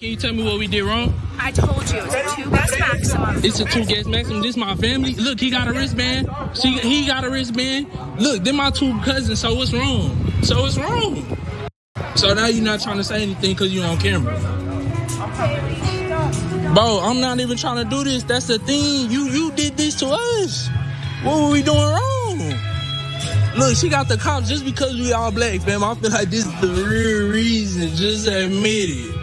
Can you tell me what we did wrong? I told you, it's a 2-guest maximum. It's a 2-guest maximum. This my family. Look, he got a wristband. He got a wristband. Look, they're my 2 cousins, so what's wrong? So now you're not trying to say anything because you're on camera. Bro, I'm not even trying to do this. That's the thing. You did this to us. What were we doing wrong? Look, she got the cops just because we all black, fam. I feel like this is the real reason. Just admit it.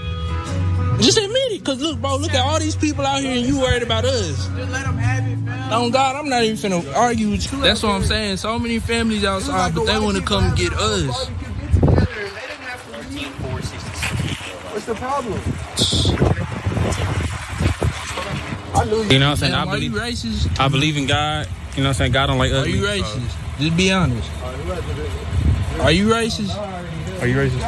Just admit it, cause look, bro, look at all these people out here and you worried about us. Just let them have it, fam. On God, I'm not even finna argue with you. That's what I'm saying. So many families outside, but they wanna come get us. What's the problem? You know what I'm saying? Damn, are you racist? I believe in God. You know what I'm saying? God don't like ugly. Are you racist? Just be honest. Are you racist? Are you racist?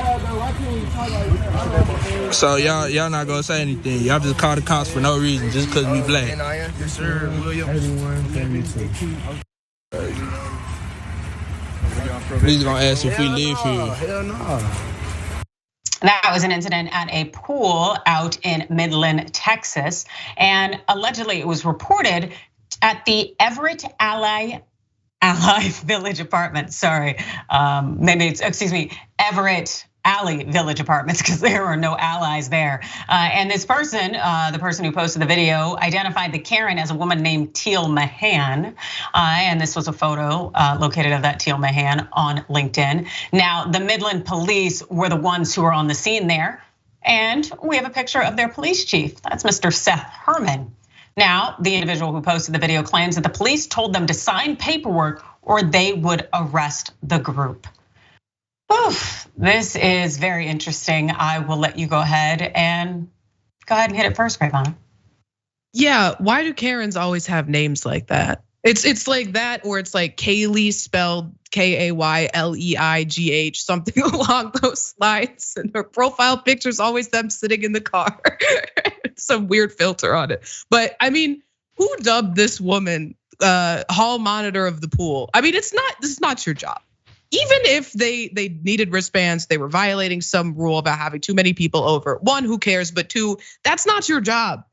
So y'all not gonna say anything. Y'all just call the cops for no reason, just cause we black. Yes, sir. William. Please gonna ask if we live here. Hell no. That was an incident at a pool out in Midland, Texas. And allegedly it was reported at the Everett Ally Village Apartments. Sorry, Everett Alley Village Apartments, because there were no allies there. And this person, the person who posted the video, identified the Karen as a woman named Teal Mahan. And this was a photo located of that Teal Mahan on LinkedIn. Now, the Midland police were the ones who were on the scene there. And we have a picture of their police chief. That's Mr. Seth Herman. Now, the individual who posted the video claims that the police told them to sign paperwork or they would arrest the group. Oof, this is very interesting. I will let you go ahead and hit it first, Rayyvana. Yeah, why do Karens always have names like that? It's like that, or it's like Kaylee spelled Kayleigh, something along those lines. And her profile picture is always them sitting in the car. Some weird filter on it. But I mean, who dubbed this woman hall monitor of the pool? I mean, this is not your job. Even if they needed wristbands, they were violating some rule about having too many people over. 1, who cares? But 2, that's not your job.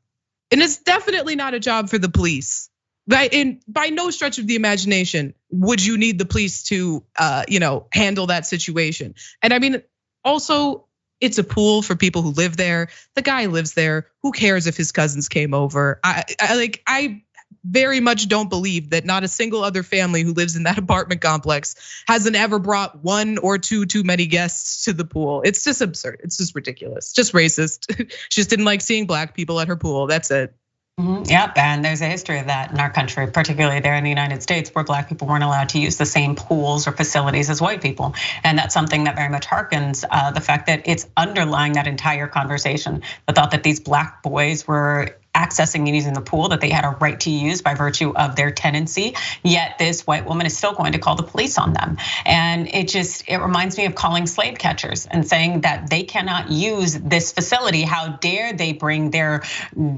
And it's definitely not a job for the police. And by no stretch of the imagination would you need the police to handle that situation. And I mean, also, it's a pool for people who live there. The guy lives there. Who cares if his cousins came over? I very much don't believe that not a single other family who lives in that apartment complex hasn't ever brought 1 or 2 too many guests to the pool. It's just absurd. It's just ridiculous. Just racist. She just didn't like seeing black people at her pool. That's it. Yep, and there's a history of that in our country, particularly there in the United States, where black people weren't allowed to use the same pools or facilities as white people. And that's something that very much harkens the fact that it's underlying that entire conversation. The thought that these black boys were accessing and using the pool that they had a right to use by virtue of their tenancy, yet this white woman is still going to call the police on them. And it reminds me of calling slave catchers and saying that they cannot use this facility. How dare they bring their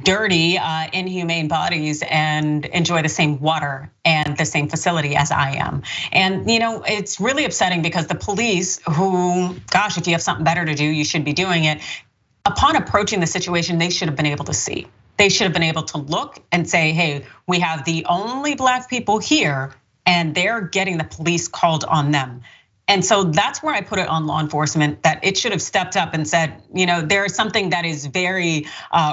dirty, inhumane bodies and enjoy the same water and the same facility as I am. And it's really upsetting because the police, who, gosh, if you have something better to do, you should be doing it. Upon approaching the situation, they should have been able to see. They should have been able to look and say, hey, we have the only black people here and they're getting the police called on them. And so that's where I put it on law enforcement, that it should have stepped up and said, there is something that is very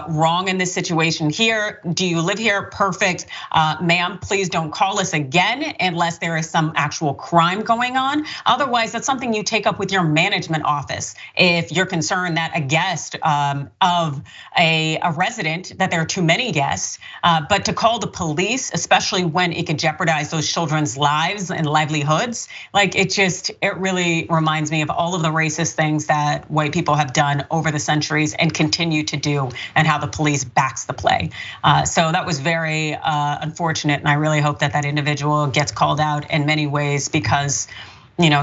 wrong in this situation here. Do you live here? Perfect. Ma'am, please don't call us again unless there is some actual crime going on. Otherwise, that's something you take up with your management office. If you're concerned that a guest of a resident, that there are too many guests, but to call the police, especially when it could jeopardize those children's lives and livelihoods, it really reminds me of all of the racist things that white people have done over the centuries and continue to do, and how the police backs the play. So that was very unfortunate, and I really hope that that individual gets called out in many ways, because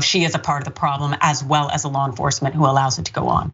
she is a part of the problem as well as a law enforcement who allows it to go on.